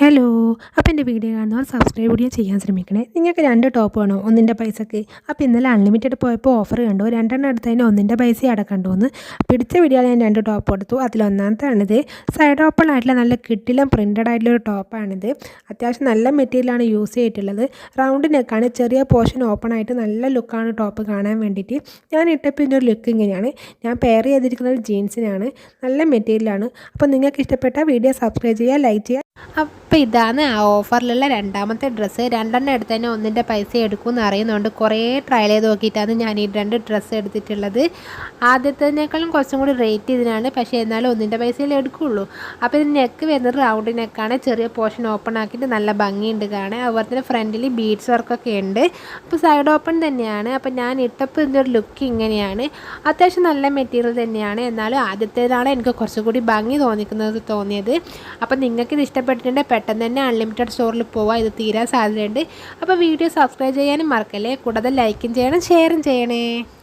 Hello. അപ്പോൾ എൻ്റെ video കാണുന്നവർ സബ്സ്ക്രൈബ് കൂടി ചെയ്യാൻ ശ്രമിക്കണേ. നിങ്ങൾക്ക് 2 ടോപ്പ് വേണോ ഒന്നിൻ്റെ പൈസക്ക്? അപ്പോൾ ഇന്നലെ അൺലിമിറ്റഡ് പോയപ്പോൾ ഓഫർ കണ്ടു. 2 എടുത്തതിന് ഒന്നിൻ്റെ പൈസ അടക്കണ്ടോന്ന്. പിടിച്ച വീഡിയോയിൽ ഞാൻ 2 ടോപ്പ് എടുത്തു. അതിലൊന്നാമത്താണിത്. സൈഡ് ഓപ്പൺ ആയിട്ടുള്ള നല്ല കിട്ടിലും പ്രിൻറ്റഡ് ആയിട്ടുള്ളൊരു ടോപ്പാണിത്. അത്യാവശ്യം നല്ല മെറ്റീരിയലാണ് യൂസ് ചെയ്തിട്ടുള്ളത്. റൗണ്ട് നെക്കാണ്, ചെറിയ പോർഷൻ ഓപ്പൺ ആയിട്ട് നല്ല ലുക്കാണ് ടോപ്പ് കാണാൻ വേണ്ടിയിട്ട്. ഞാൻ ഇട്ടപ്പോൾ ഇതിൻ്റെ ഒരു ലുക്ക് ഇങ്ങനെയാണ്. ഞാൻ പെയർ ചെയ്തിരിക്കുന്നത് ജീൻസിനാണ്. നല്ല മെറ്റീരിയലാണ്. അപ്പോൾ നിങ്ങൾക്ക് ഇഷ്ടപ്പെട്ട വീഡിയോ സബ്സ്ക്രൈബ് ചെയ്യുക, ലൈക്ക് ചെയ്യുക. അപ്പോൾ ഇതാണ് ആ ഓഫറിലുള്ള രണ്ടാമത്തെ ഡ്രസ്സ്. 2 എടുത്തതിന് ഒന്നിൻ്റെ പൈസ എടുക്കുമെന്ന് അറിയുന്നുണ്ട്. കുറേ ട്രയൽ ചെയ്ത് നോക്കിയിട്ടാണ് ഞാൻ ഈ 2 ഡ്രസ്സ് എടുത്തിട്ടുള്ളത്. ആദ്യത്തേതിനേക്കാളും കുറച്ചും കൂടി റേറ്റ് ഇതിനാണ്, പക്ഷേ എന്നാലും ഒന്നിൻ്റെ പൈസയിൽ എടുക്കുകയുള്ളൂ. അപ്പോൾ ഇത് നെക്ക് വരുന്നത് റൗണ്ട് നെക്കാണ്. ചെറിയ പോർഷൻ ഓപ്പൺ ആക്കിയിട്ട് നല്ല ഭംഗിയുണ്ട് കാണാൻ. അതുപോലെ തന്നെ ഫ്രണ്ടിൽ ബീഡ്സ് വർക്കൊക്കെ ഉണ്ട്. അപ്പോൾ സൈഡ് ഓപ്പൺ തന്നെയാണ്. അപ്പോൾ ഞാൻ ഇട്ടപ്പോൾ ഇതിൻ്റെ ഒരു ലുക്ക് ഇങ്ങനെയാണ്. അത്യാവശ്യം നല്ല മെറ്റീരിയൽ തന്നെയാണ്. എന്നാലും ആദ്യത്തേതാണ് എനിക്ക് കുറച്ചുകൂടി ഭംഗി തോന്നിയത്. അപ്പോൾ നിങ്ങൾക്ക് ഇത് ഇഷ്ടപ്പെട്ടിട്ടുണ്ടെങ്കിൽ പെട്ടെന്ന് തന്നെ അൺലിമിറ്റഡ് സ്റ്റോറിൽ പോവുക. ഇത് തീരാൻ സാധ്യതയുണ്ട്. അപ്പോൾ വീഡിയോ സബ്സ്ക്രൈബ് ചെയ്യാനും മറക്കല്ലേ. കൂടാതെ ലൈക്കും ചെയ്യണം, ഷെയറും ചെയ്യണേ.